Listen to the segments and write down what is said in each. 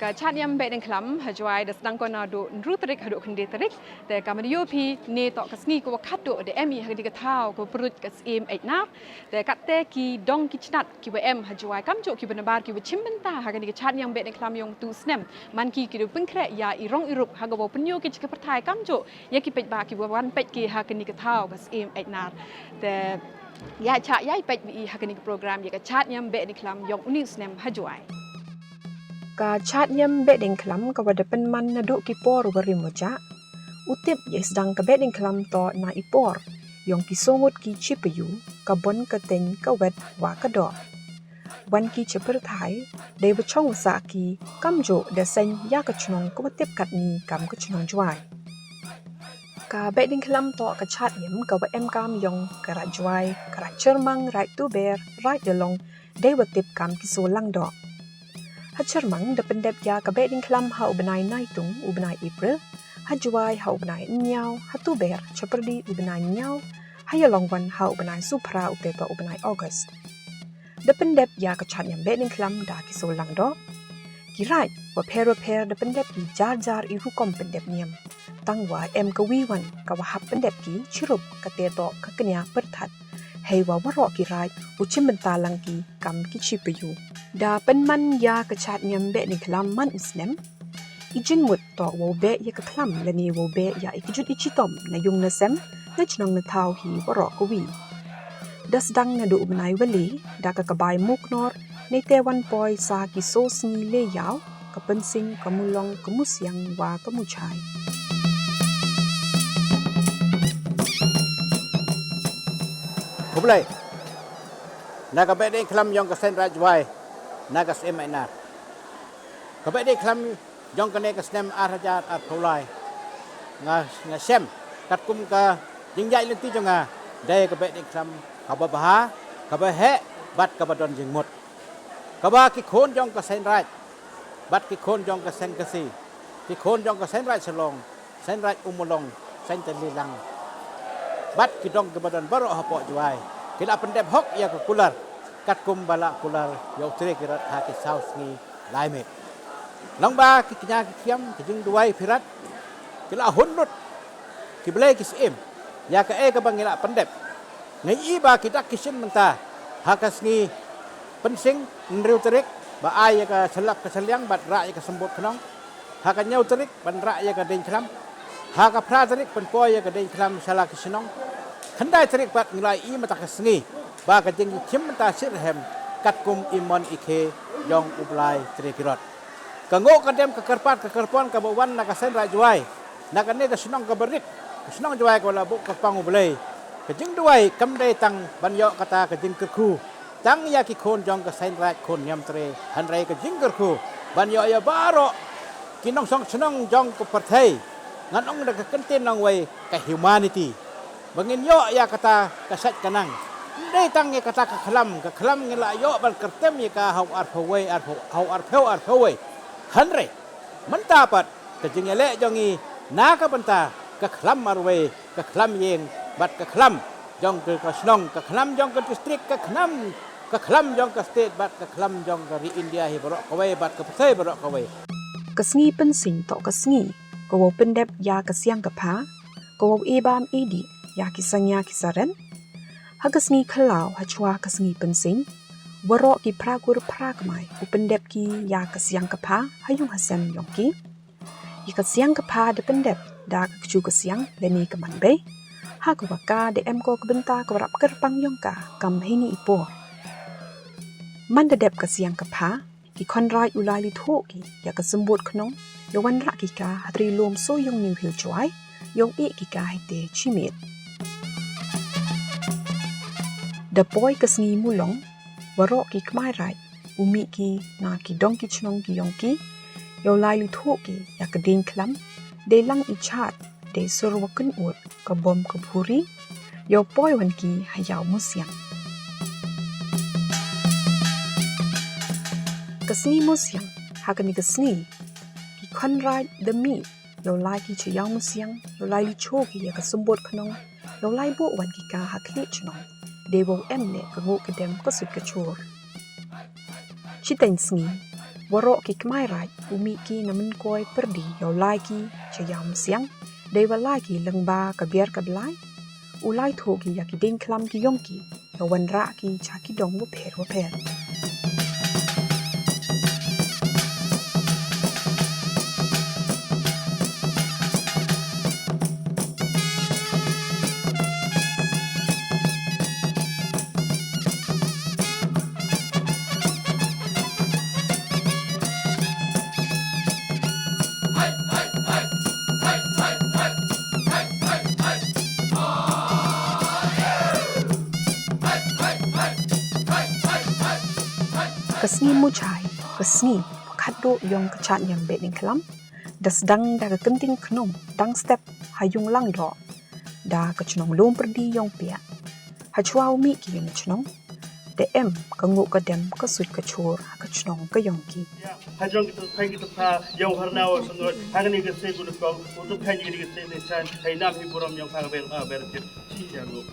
Ka chat yang Behdieñkhlam Ha Jowai da sedang kona do nrutrik haduk kendeterik te kamadiyo pi ne tok kasngi ko wakado de emi hadi katau ko perut kasim eitnap te katte ki dong ki chnat ki wm Ha Jowai kamjo ki benabar ki wchim benta hagani ka chat yang Behdieñkhlam yong tu snem man ki do pengkre ya irong irup hagawo penyo ki ka pertai kamjo ya ki pej ba ki wan pej ki hagani katau kasim eitnap te ya chat ya pej bi hagani program ya ka chat yang Behdieñkhlam yong uni snem Ha Jowai Ka chat nyam Behdieñkhlam ka wada penman na do ki por warimojak utip ye sedang ka Behdieñkhlam to na ipor yong ki songut ki chipayu ka bon ka ten ka wet wa ka do wan ki chepir thai de bachong sa ki kamjo de sen ya ka chnong ka watip kat ni kam ka chnong jwai ka Behdieñkhlam to ka chat nyam ka wa em kam yong ka ra jwai ka ra chermang right to bear right along de watip kam ki so lang do Ha Chermang da pendep ya ka Behdieñkhlam ha ubenai naitung ubenai April Ha Jowai ha ubenai nyau ha tu ber chaperdi ubenai nyau ha yalongwan ha ubenai supra upepa ubenai August da pendep ya ka chat yang Behdieñkhlam da ki so lang do ki right wa per da pendep ki jar jar i hukom pendep niam tangwa em ka wi wan ka wa hap pendep ki chirup ka te to ka kenya perthat hei wa waro ki right uchim benta lang ki kam ki chipayu da penman ya ka chat nyam Behdieñkhlam man isnem ijin mut to wo be ya ka khlam la ni wo be ya ikijut ichitom na yung na sem na chnong na thau hi waro ko wi das dang na do ubnai wali da ka kabai muk nor nei te wan poi sa ki so sni le yaw ka pensing ka mulong ka musyang wa ka muchai Kublai naga Behdieñkhlam yong ka sen rajwai naga sem ainar ka Behdieñkhlam yong ka ne ka snem arajat at pulai nga sem kat kum ka jingjai lenti jonga dai ka Behdieñkhlam ka baha ka ba he bat ka badon jingmut ka ba ki khon yong ka sen raj bat ki khon yong ka sen kasi ki khon yong ka sen raj salong sen raj umulong sen telilang bat ki dong ke badan baro hapo jwai kila pendep hok ya ke kular kat kum bala kular yo tre kirat ha ki saus ni laime long ba ki knya ki kiam ki jing duai pirat kila hunnut ki blai ki sim ya ka e ka bangila pendep ngai i ba ki dak kisin menta ha kas ni pensing nriu terik ba ai ya ka selap ka seliang bat ra ya ka sembut knong ha ka nyau terik ban ra ya ka Behdieñkhlam ha ka phra terik pen po ya ka Behdieñkhlam sala ki sinong khandai terik bat nglai i mata ka sngi ba ka jing chim ta sirhem kat kum imon ike yong ublai trikirot ka ngo ka dem ka karpat ka karpon ka bawan na ka sen ra jwai na ka ne ka sinong ka berik ka sinong jwai ko la bu ka pang ublai ka jing duai kam dai tang ban yo kata ka jing kerku tang ya ki khon jong ka sen ra khon nyam tre han rai ka jing kerku ban yo ya baro kinong song sinong jong ko parthai ngan ong da ka kentin nong wai ka humanity bangin yo ya kata kasat kanang dei tang ya kata ka khlam ngela yo ban kertem ya ka hau ar phawai ar hau ar phawai hanre mentapat ka jingele jongi na ka banta ka khlam marwe ka khlam yeng bat ka khlam jong ka snong ka khlam jong ka district ka khlam jong ka state bat ka khlam jong ka ri India hi borok kawai bat ka phai borok kawai kasngi pensing to kasngi ko wo pendep ya ka siang ka pha ko wo ebam edi ya ki sanya ki saren hagasngi khalau ha chwa kasngi pensing waro ki pragur pragmai upendep ki ya ka siang ka pha hayung hasem yongki ki ka siang ka pha de pendep da ka chu ka siang le ni ka man be ha ka waka de em ko ka benta ka rap ker pang yongka kam hini ipo man de dep ka siang ka pha ki konrai ulai li tho ki ya ka sembut knong yo wan ra ki ka hatri lom so yong new hill chwai yong e ki ka hite chimit the boy kasngi mulong waro ki kmai rai umi ki na ki dong ki chnong ki yong ki yo lai li tho ki ya ka Behdieñkhlam de lang i chat de surwa kun ut ka bom ka phuri yo boy wan ki hayaw musyang kasngi musyang hakani kasngi ki konrai the mi yo lai ki chayaw musyang yo lai li cho ki ya ka sumbot knong yo lai bo wan ki ka hakli chnong de wo em ne ka ngo ka dem ka sut ka chur chiteng sngi warok ki kmai raj umi ki namen koi perdi yau lai ki chayam siang dewa lai ki lengba kabiar kadlai ulai tho ki ya ki Behdieñkhlam ki yong ki yawan ra ki cha ki dong wo pher Kesni mucai, kesni kado yang kecat yang Behdieñkhlam, das dang da kekenting knom, dang step hayung lang do, da kecnong lom perdi yang pia, hajwa umi ki yang cnong, em kenguk kedem kesut kecur kecnong ke yang ki. Hajong kita kain kita pa yang harnau sangat, hari ni kita sebut kau untuk kain ini kita sebut hai nam hiburam yang kau berjet, siapa lu?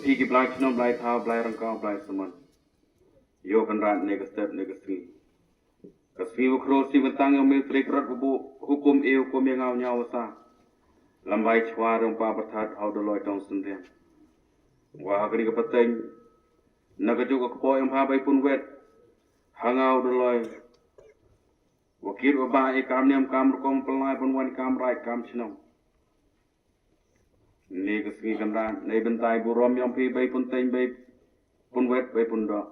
Pergi belai cina belai tahu belai rangkau belai seman. Yo kenrat nega step nega sri. Kasih ukro si bentang yang militeri kerat hukum hukum yang ngau nyawa sah. Lambai cua rempa bertat hau doloi tong sendirian. Wah kini kepeteng. Naga juga kepo yang habai pun wet. Hangau doloi. Wakil wabah ikam niam kam rekom pelai pun wan kam rai kam cina. Ni kesini kenrat, ni bentai burom yang pi bay pun teng bay pun wet bay pun do.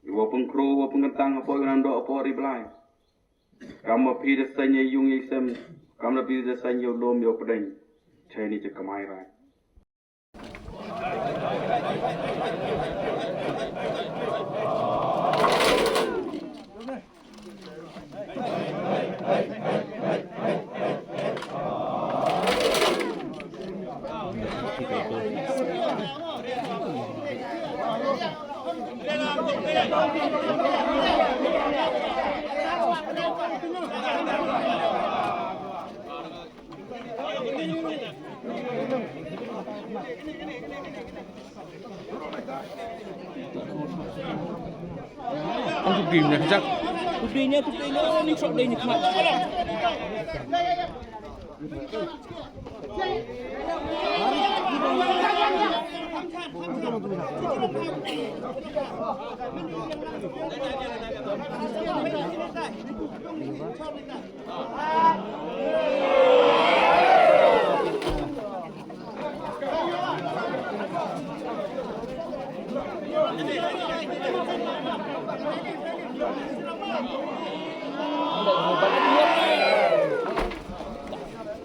Iwa pun kru, iwa pun kentang apa yang do apa reply. Kamu pi desanya yung isem, kamu pi desanya lom yo pedeng. Cai ni cek kamai rai. Aku gini kejap. Kudanya ni sok dia ni kemat.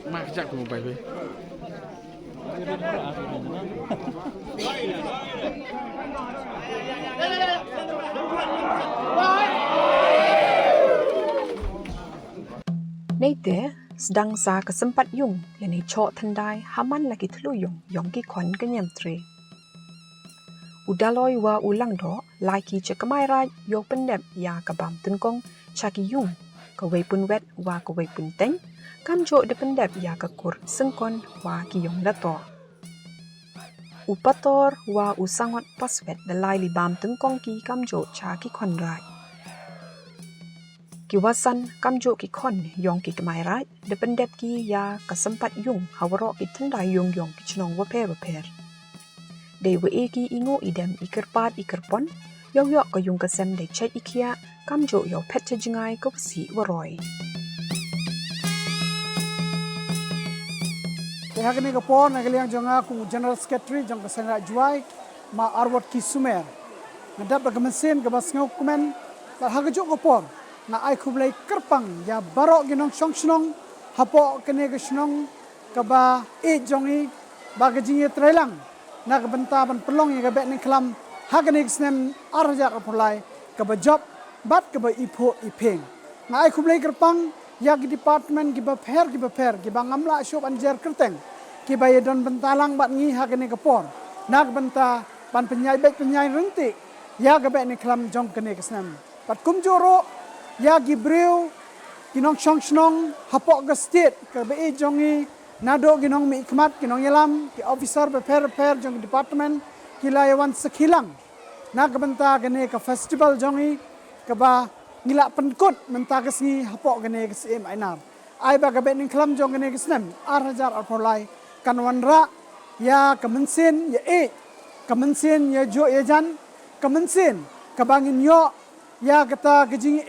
Mak kejap aku mau baik. Neite sedang sa kesempat yung yang ni cok tendai haman lagi telu yung ki kon kenyam tre. Udaloi wa ulang do laki cekemai raj yo pendep ya kabam tengkong caki yung kawai pun wet wa kawai pun teng kam jok de pendep ya kekur sengkon wa ki yung dato. Upator wa usangot paswet dalai libam tengkong ki kam jok caki kon raj. Kiwasan kam jok ki kon yong ki kemai raj de pendep ki ya kesempat yung hawarok ki tendai yung ki chenong waper. Dewa eki ingo idem ikerpat ikerpon, yau yok ka yung kasem de chat ikia, kam jo yau pet jengai ko si waroi. Kehagani kapon nagaliang jonga ku General Secretary jong kasen Ha Jowai ma arwat ki sumer. Nadap bagamensin ke bas ngokumen la hagajo kapon na ai kublai kerpang ya barok ginong song hapo kene ke snong kaba jongi bagajinge trelang na kebenta ban pelong yang Behdieñkhlam haganik snem arjak apolai ka ba job bat ka ba ipo ipeng ngai kumlei kerpang ya ki department ki ba pher ki ba ngamla shop anjer kerteng ki ba yedon bentalang bat ngi haganik kapor nak benta ban penyai baik penyai renti ya ga Behdieñkhlam jong kene kesnem pat kumjoro ya gibreu kinong shong hapok ga state ka be jongi nado ginong mi ikmat kinong yalam ki officer be pher jong department kilayawan sekhilang nak benta gane ka festival jongi ka ba ngila penkut menta kesni hapok gane kesim ainar ai ba ga Behdieñkhlam jong gane kesnem arhajar arpolai kanwanra ya kemensin ya kemensin ya jo ya jan kemensin kabangin yo ya kata kejing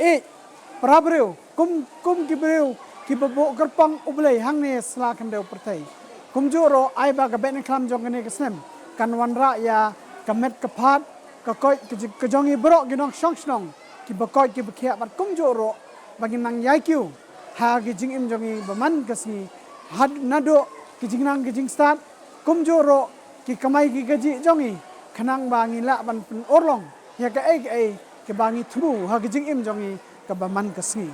prabreu kum gibreu ki babo kerpang ublei hangne sla kandeu pertai kumjoro ai ba ga Behdieñkhlam jong gane kesnem kanwanra ya kamet kapat kakoi kejongi brok ginong shong ki bakoi ki bekhia bat kumjoro bagi nang yaikyu ha gijing im jongi baman kesni had nado gijing nang gijing start kumjoro ki kamai ki gaji jongi khanang bangi la ban pen orlong ya ka ai ke bangi thru ha gijing im jongi ka baman kesni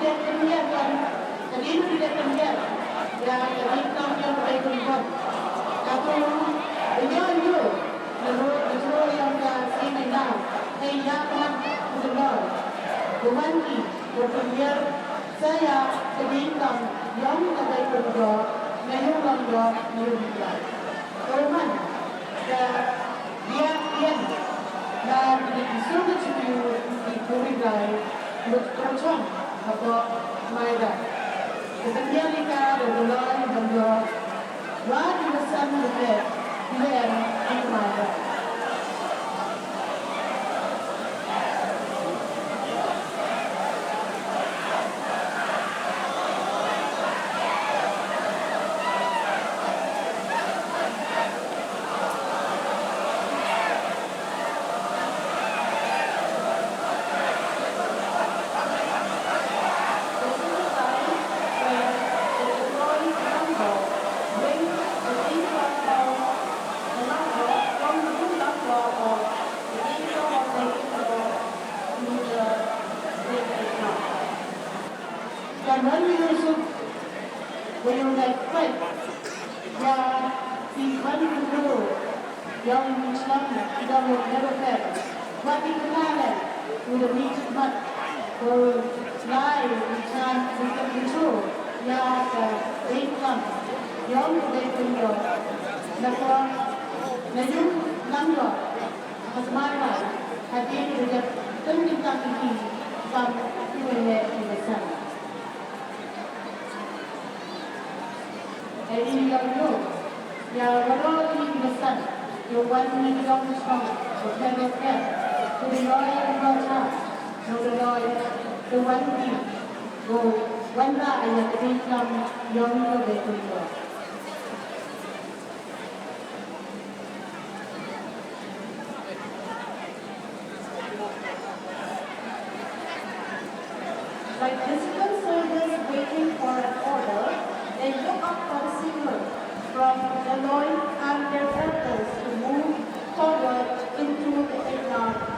tidak kemudian dan ini tidak kemudian ya Behdieñkhlam yang baik pun tapi beliau menurut yang saya mengenal saya pernah mendengar Bumanki berpikir saya Behdieñkhlam yang baik berdua Meghalaya Malaysia Roman dia dan disuruh di Behdieñkhlam berpercaya atau Maeda. Kemudian kita berdoa dan wah di sana lebih di Maeda. Dan when you like fight, yang Tuhan dulu, yang Islam tidak mau never fail. Mati kenal, udah nikmat, lain macam bukan itu, yang Behdieñkhlam, yang Behdieñkhlam, lepas najum langgar, asmara, hadir dia tentang ini, sampai ini besar. Jadi yang itu, yang kalau ini besar, yang wajib yang besar, bukan besar. Kedua yang besar, kedua yang wajib, wanda ayat Behdieñkhlam yang berbeza. Like disciplined soldiers waiting for an order, they look up for the signal from the Lord and their elders to move forward into the Behdieñkhlam.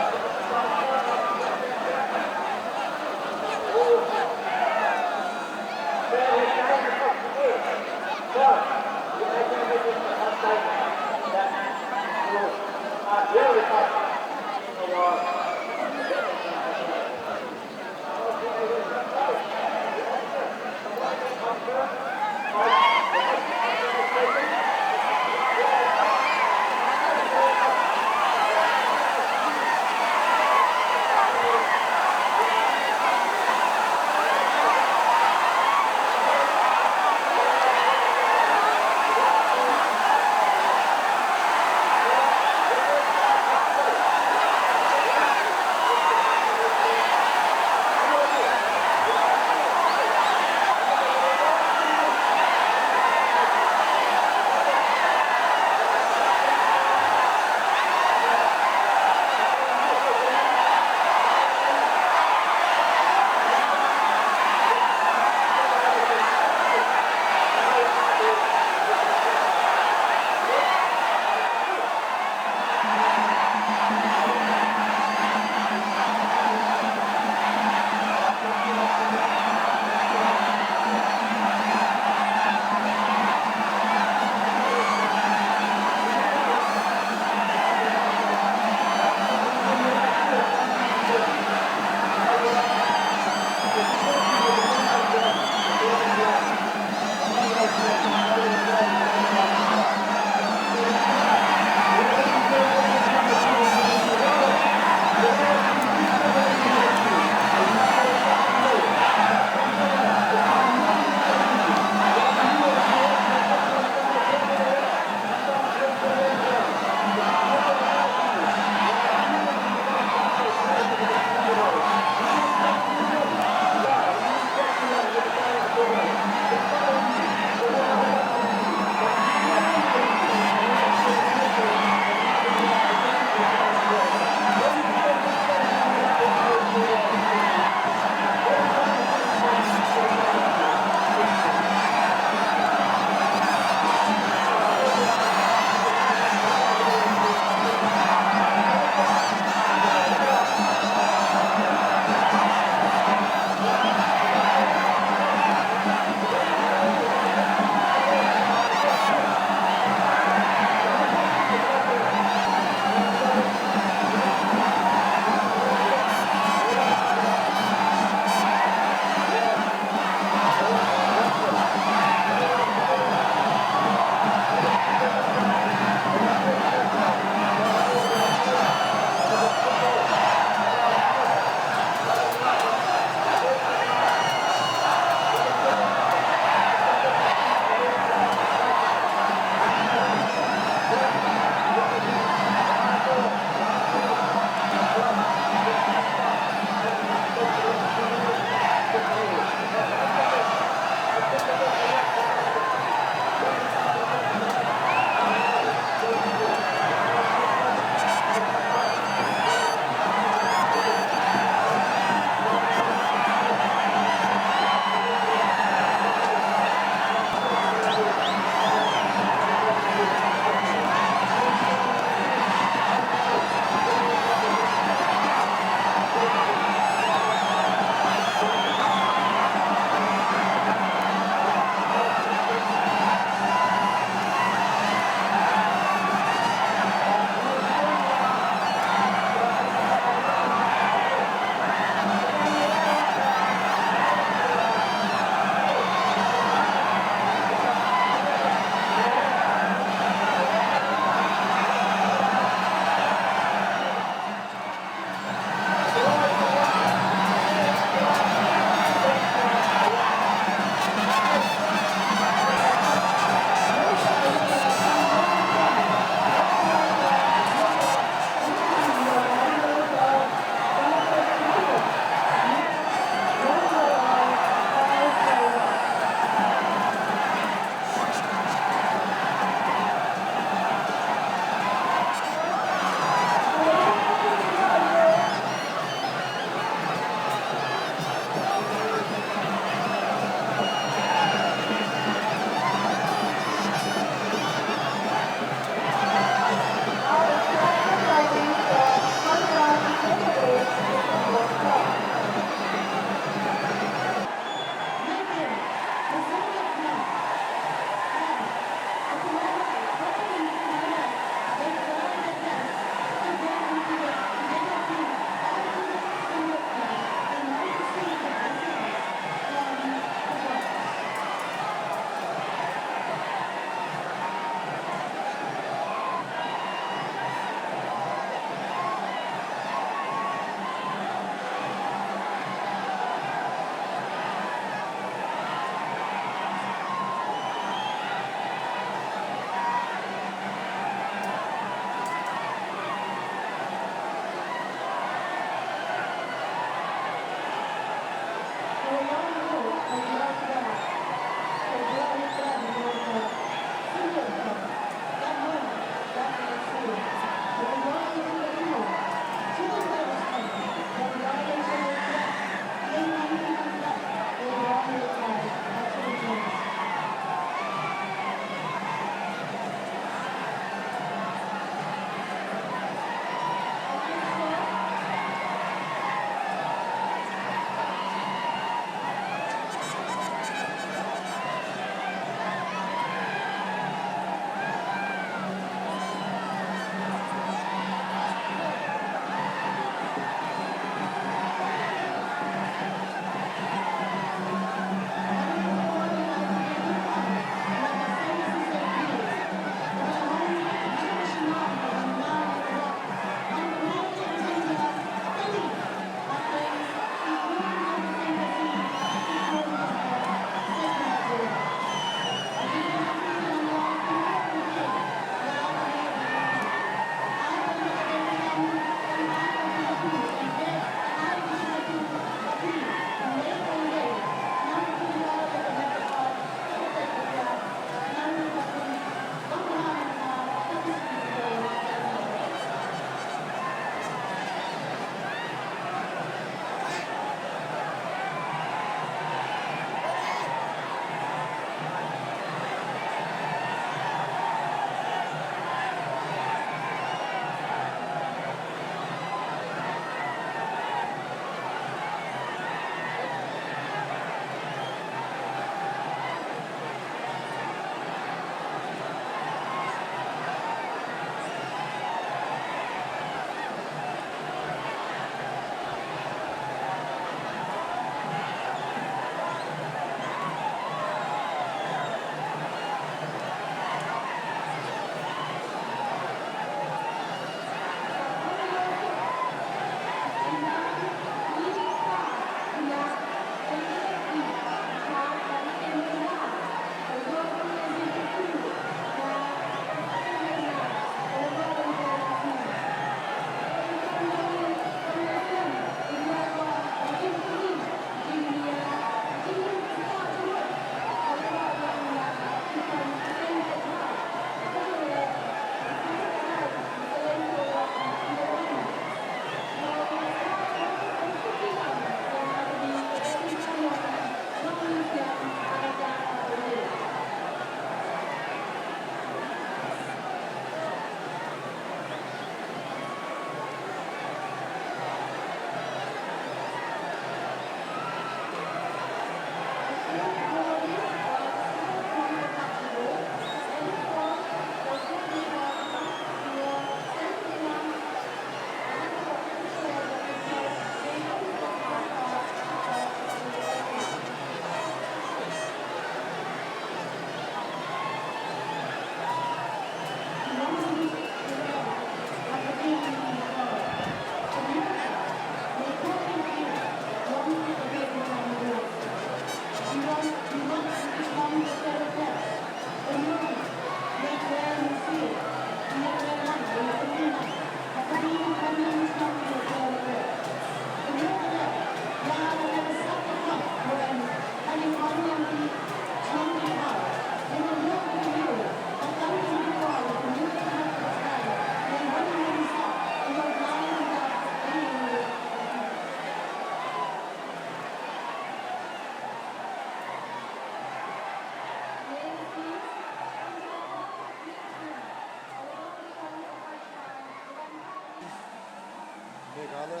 Meghalaya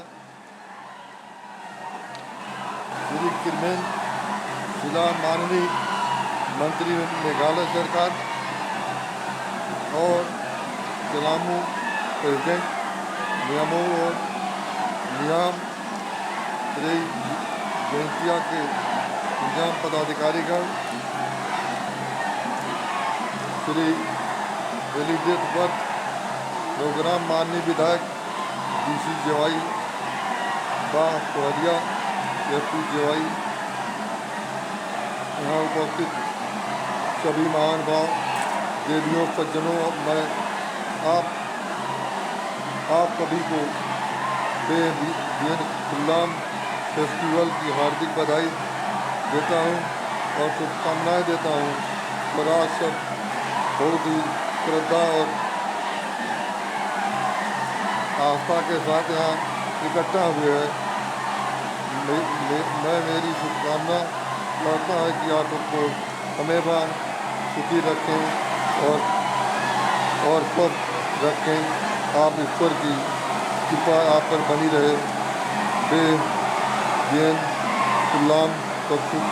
श्री किरमेन जिला माननीय मंत्री मेघालय सरकार और सलामू प्रेसिडेंट नियमों और नियम श्री जयंतिया के निजाम पदाधिकारीगण श्री रिलीजियस वर्क प्रोग्राम माननीय विधायक DC जवाई बा कोहरिया FP जवाई यहाँ उपस्थित सभी महानुभाव देवियों सज्जनों मैं आप सभी को बेहदीनखलाम फेस्टिवल की हार्दिक बधाई देता हूँ और शुभकामनाएं देता हूँ। और आज सब बहुत ही श्रद्धा और आस्था के साथ यहाँ इकट्ठा हुए हैं। मैं मेरी शुभकामना करता है कि आप सबको हमेशा सुखी रखें और सब रखें। आप ईश्वर की कृपा आप पर बनी रहे। बेहदीनखलाम सब सुख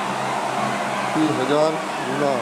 की 1000 गुना।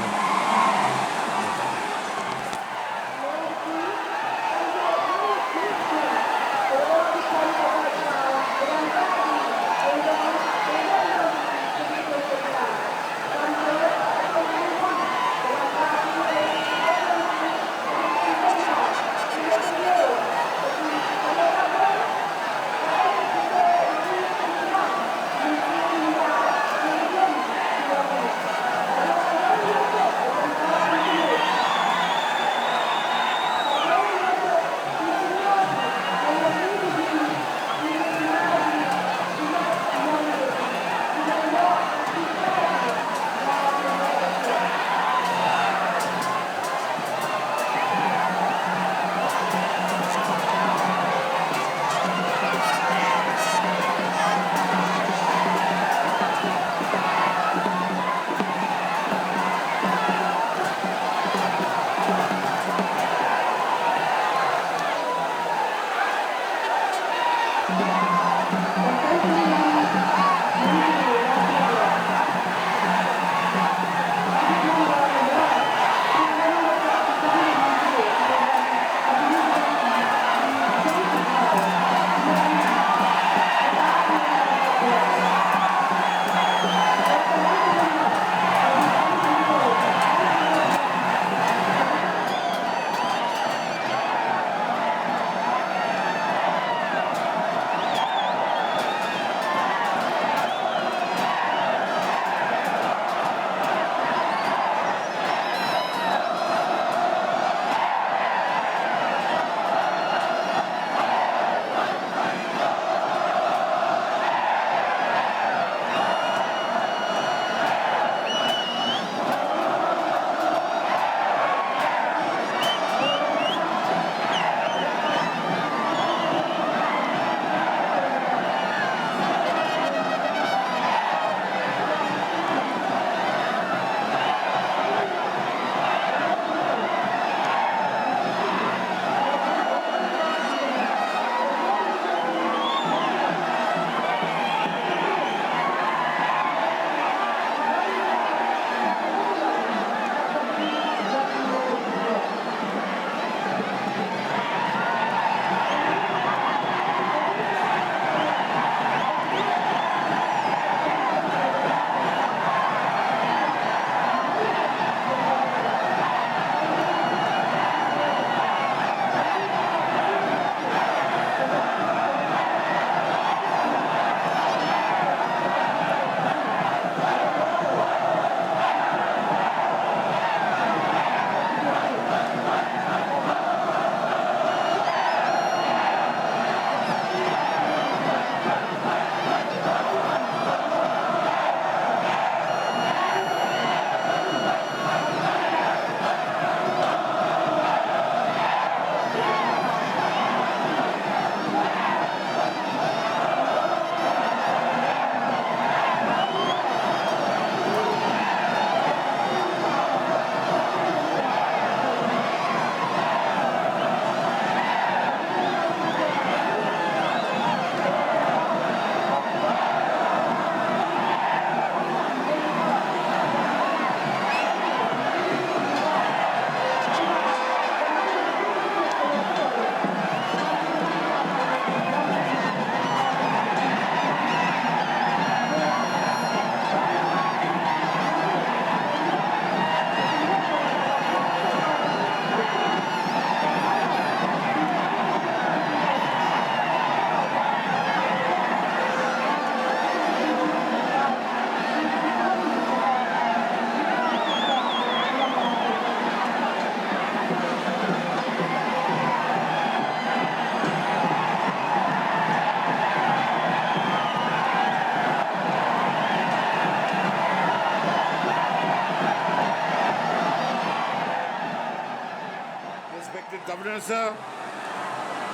Respected Governor Sir,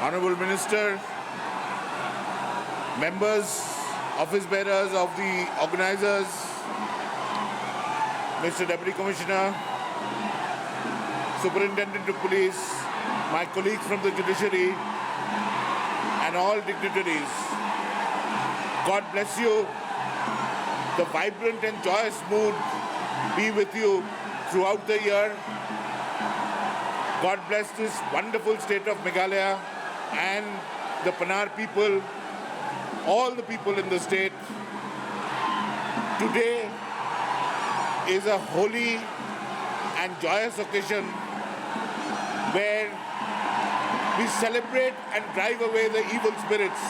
Honorable Minister, members, office bearers of the organizers, Mr. Deputy Commissioner, Superintendent of Police, my colleagues from the judiciary, and all dignitaries. God bless you. The vibrant and joyous mood be with you throughout the year. God bless this wonderful state of Meghalaya and the Panar people, all the people in the state. Today is a holy and joyous occasion where we celebrate and drive away the evil spirits.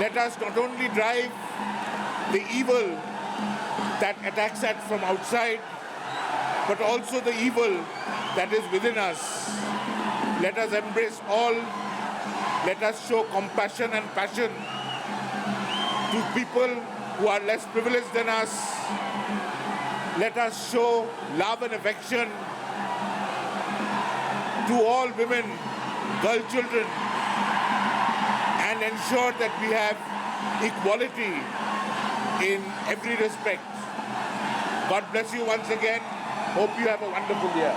Let us not only drive the evil that attacks us from outside, but also the evil that is within us. Let us embrace all. Let us show compassion and passion to people who are less privileged than us. Let us show love and affection to all women, girl children, and ensure that we have equality in every respect. God bless you once again. Hope you have a wonderful year.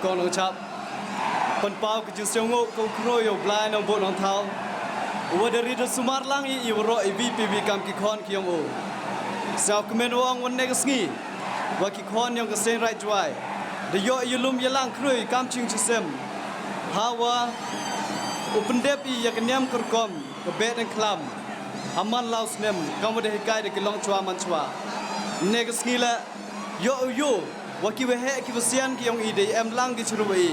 con ông chap pen pau ke jusung ngo ko kroyo blai nong bo nong thau wa dari de sumar lang I ro I VPV kam ki khon ki yong o sao kemen wang wan ne sngi wa ki khon yong ke sen rai jwai de yo yulum yalang kroi kam ching chisem hawa open dep I ya kenyam kurkom ke Behdieñkhlam aman laus nem kam de hikai de kilong chwa man chwa ne ke sngi la yo waki wehe ki wasian ki yong ide em lang ki chruwi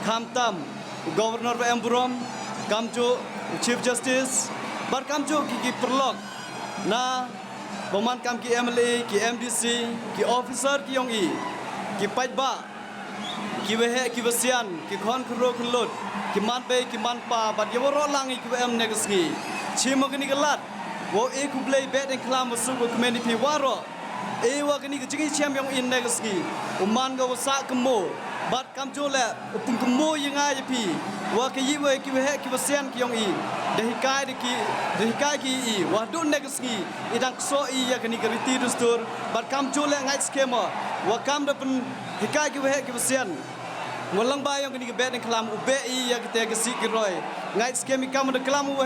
kham tam governor wa em burom kamjo chief justice bar kamjo ki perlok na boman kam ki MLA ki MDC ki officer ki yong ki pajba ki wehe ki wasian ki khon khro khlut ki man be ki man pa bat yoro lang ki em negsgi chimogni galat wo e ku play Behdieñkhlam su ko community waro ewa kini kecing ciam yang in negasgi uman ga wasa kemo bat kamjo le upung kemo yang aja pi wa ke yiwe ki we ki wasian ki yang I dehikai ki I wa du negasgi idang so I ya kini keriti dustur bat kamjo le ngai skema wa kam da pen hikai ki we ki wasian ngolang ba yang kini ke Behdieñkhlam ube I ya kete gesi ki roy ngai skemi kam da klam we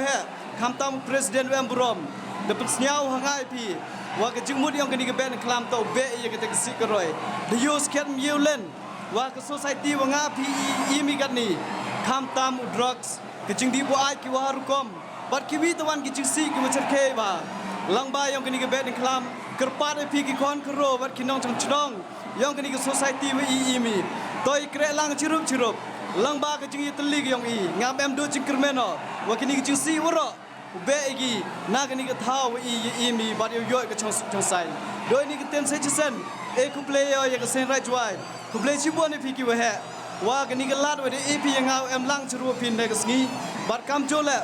kam tam president we ambrom da pen snyau hangai pi wa ke jingmut yang kini ke Behdieñkhlam to be ye ke tekisi ke roy the use ket miulen wa ke society wa nga pi imi kat ni kham tam drugs ke jing di bo ai ki wa rukom bat ki wi tawan ki jingsi ki wacher ke ba lang ba yang kini ke Behdieñkhlam kerpat pi ki kon kro bat ki nong chang chdong yang kini ke society wa imi toy kre lang chirup lang ba ke jing teli yang ngam em do jing kermeno wa kini ke jingsi woro Begi naga ni ketahu imi bari yo ke chong sai doi ni keten se chisen e ku player ya ke sen rai jwai ku play chibo ni phiki we he wa ke ni ke lat we de ep yang au em lang chru pin ne ke sngi bat kam jole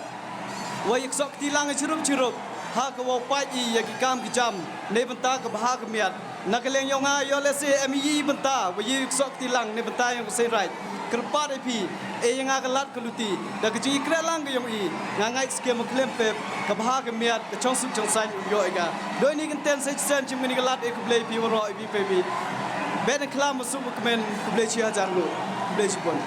wa yek sok ti lang chirup ha ke wo pa ya ki kam ki jam ne banta ke bah ke miat na ke leng yo nga yo le se mi banta wa yek sok ti lang ne banta yang ke sen rai kerpat ep yang agak lat keluti dah kecil ikrar lang ke yang ngangai skem klaim pe kabah ke miat ke chong suk chong san yo ega doi ni kan sen sen chim ni lat ek play pi ro pe Behdieñkhlam masuk kemen play chi hajar lo play chi pon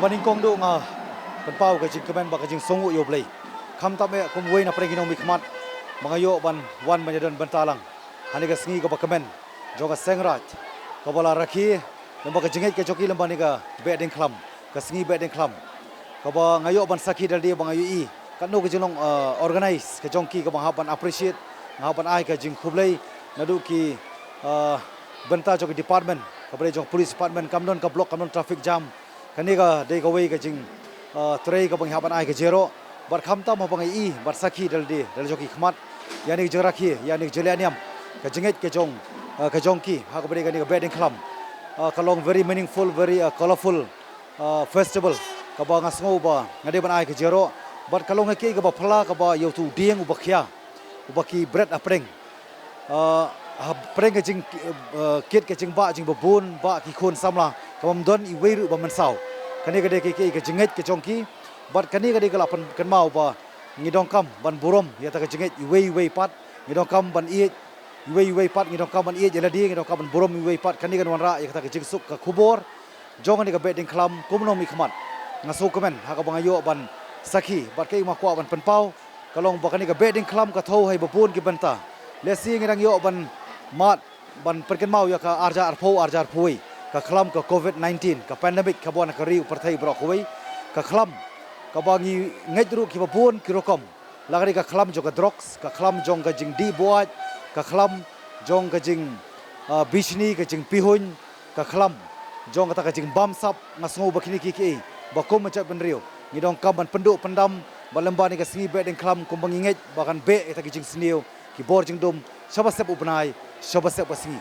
Baning kong do nga penpau ke jing kemen ba ke jing songu yo blai kham ta me kum wei na preng inong mi khmat mangayo ban wan banyadan bantalang hani ga sngi ga ba kemen joga sengrat ka bala rakhi lamba ke jinget ke joki lamba ni ga Behdieñkhlam ka sngi Behdieñkhlam ka ba ngayo ban sakhi dal dia bangayo i kan no ke jong organize ke jongki ka ba haban appreciate ngaban ai ka jing khublai nadu ki benta joki department ka bale jong police department kamnon ka block kamnon traffic jam kani ga dei ka wei ka jing trei ka bang haban ai ka jero bar kham ta ma bangai i bar sakhi dal joki khmat yani jerakhi yani jelaniam ka jinget ke jong ka jongki ha ka bale ka ni ka Behdieñkhlam kalong very meaningful very colorful festival ka ba ngasngo ba ngade ban ai ka jero bar kalong ke ka ba phla ka ba yo tu dieng u bakhya u baki bread apreng preng ke jing kit ke jing ba jing babun ba ki khon samla kamam don I weiru ba mansau kani gade ke jinget ke jongki bat kani gade kala pan kan mau ba ngidong kam ban burom ya ta ke jinget I wei pat ngidong kam ban I wei pat ngidong kam ban I jeladi ngidong kam ban burom I wei pat kani kan wanra ya ta ke jing suk ka khubor jong ni ka Behdieñkhlam kumnom mi khmat ngaso komen ha ka bangayo ban sakhi bat ke ma kwa ban penpau kalong ba kani ka Behdieñkhlam ka tho hai babun ki banta lesi ngirang yo ban mat ban perken mau ya ka arjar phui ka khlam ka COVID-19 ka pandemic ka bon ka riu parthai bro khoi ka khlam ka bangi ngedru ki babun ki rokom lagari ka khlam jo ka drugs ka khlam jong ka jing di boat ka khlam jong ka jing bishni ka jing pihun ka khlam jong ka jing bam sap ngasngo bakini ki bakom macam penrio ngidong kam ban penduk pendam balemba ni ka sngi Behdieñkhlam kumbang inget bakan be ta ki jing snio ki bor jing dum shabasep upnai shabasep basngi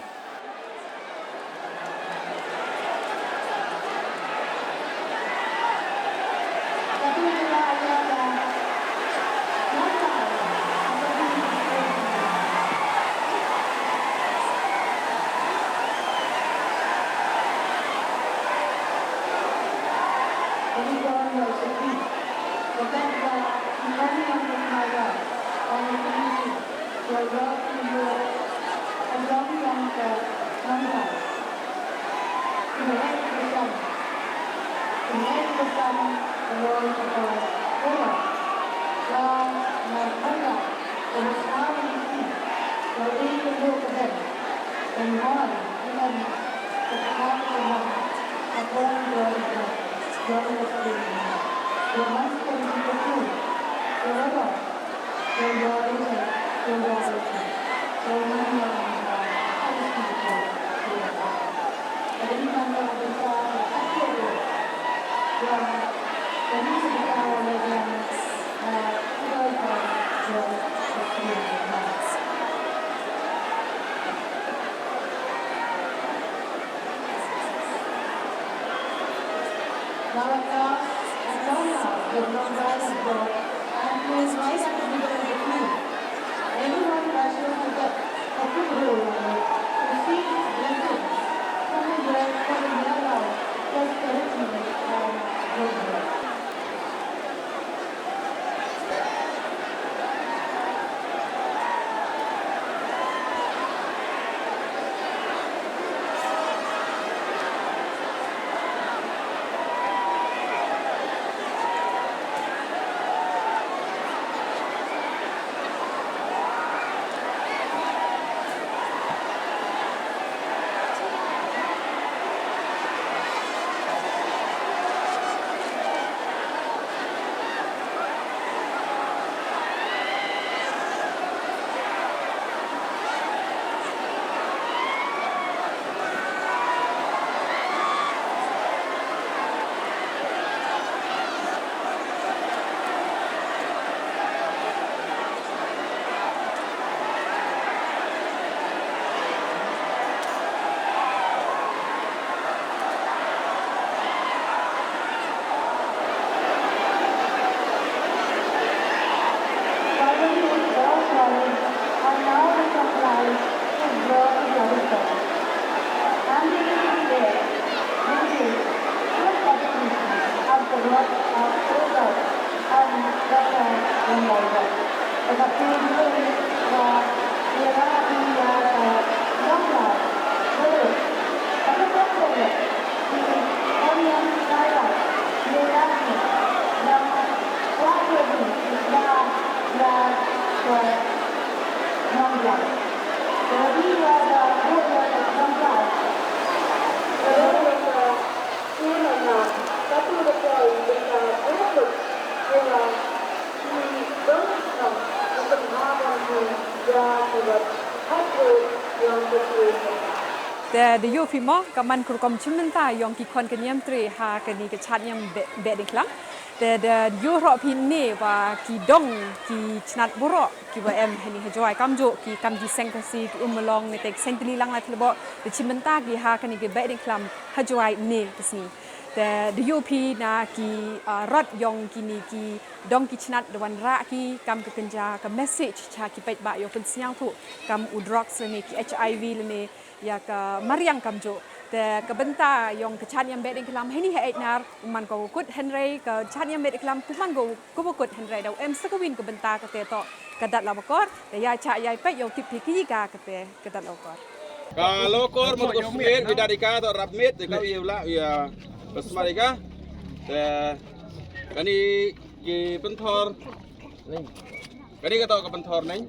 แต่เดี๋ยวพี่หมอกับมันกรุกมชิมมันตายองกีคอนกันยามตรีหากันนี่กชัดยามเบดอีกครั้งแต่เดี๋ยวรอพี่นี่ว่ากีดงกีชนัดบุรอกีว่าเฮนี่ฮะจอยกำโจกีกำจีเซงกัสีกีมลองในเต็กเซนติลีลังไลทลบเดี๋ยวชิมมันตากีหากันนี่กีเบดอีกครั้งฮะจอยนี่กสนีแต่เดี๋ยวพี่นะกีรถยองกีนี่กีดงกีชนัดวันระกีกำกันจากับเมสเซจชากีไปบ่ายเป็นเสียงถูกกำอุดร็อกส์นี่กี HIV เลยนี่อยากมาเรียงกำโจแต่กับบันตายองกชัดยามเบดคลำให้นี่ให้นาร์มันก็กุดเฮนรี่กับชัดยามเบดคลำทุกมันก็กุดเฮนรี่เดาสกวินกับบันตากระเตต่อกระดัดลาวกอร์แต่ยาชายายไปยองทิพย์ที่กากระเตกระดัดลาวกอร์ Kalau kor mau kusmir bida dika atau rabmit dika iula ya besmar dika kani ki pentor kani kata ke pentor neng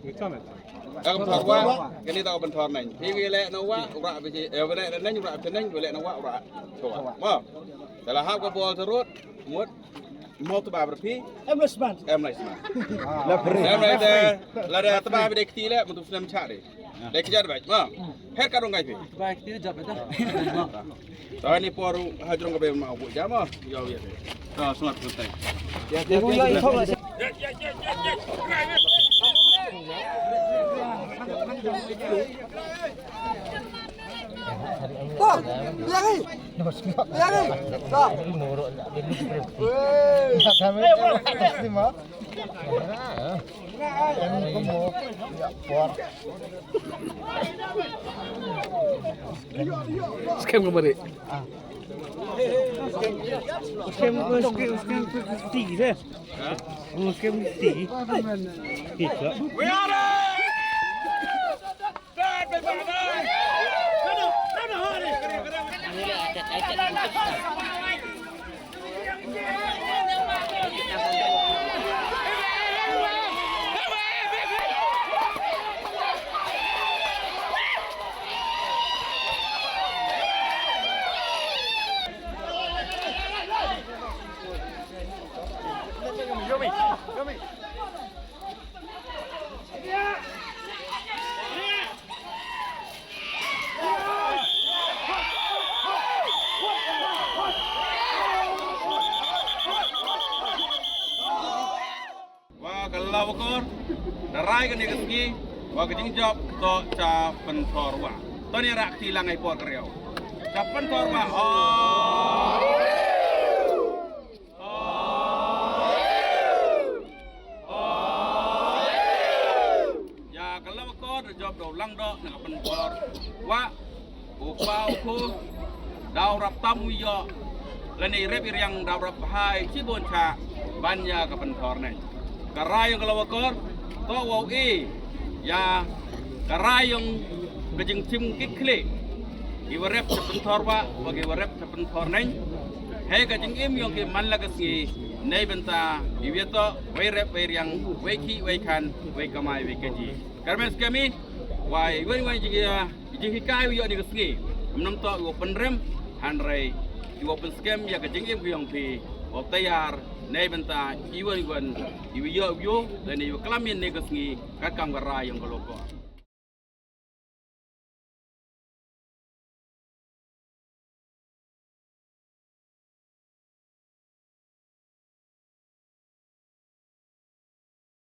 pentor wa kani tahu pentor neng hiwi le nawa ura biji benda neng ura neng le nawa ura coba mau dalam hal kabul terus mut mau tu bawa berpi emlesman lada tebak bida kecil le untuk film cari dek kejar baik mau her karung ngai pi baik dia jawab itu tahun ini poru hajrong kabel mau buat jam mau jauh ya sangat penting Bang, lihat ni. Lihat ni. Bang. Scam kembali. Scam mesti deh. Scam mesti. Kita. Kalau wakor, darai kan dia kesini, wakor jingjob to ca pentorwa. To ni rak tilang ai por kerjau. Ca pentorwa. Ya kalau wakor job do lang do nak pentor. Wa upau ku dau rap tamu yo. Lani rep yang dau rap hai cibon ca banya ke pentor ni. Karayong kalawakor, to wow ya karayong kejeng tim kikli, iwarep sepentor wa, bagi iwarep sepentor neng, hei kejeng yang ke man lagas ni, nei benta, iwieto, wei rep wei yang, wei ki wei kan, wei kamai wei keji. Karena skemi, wai jika yo ni kesni, menam to iwo penrem, handrai, iwo penskem ya kejeng yang pi, tayar. Nei benta iwan iwi yo dan iwi kelamin negasngi kakam garai yang kaloko.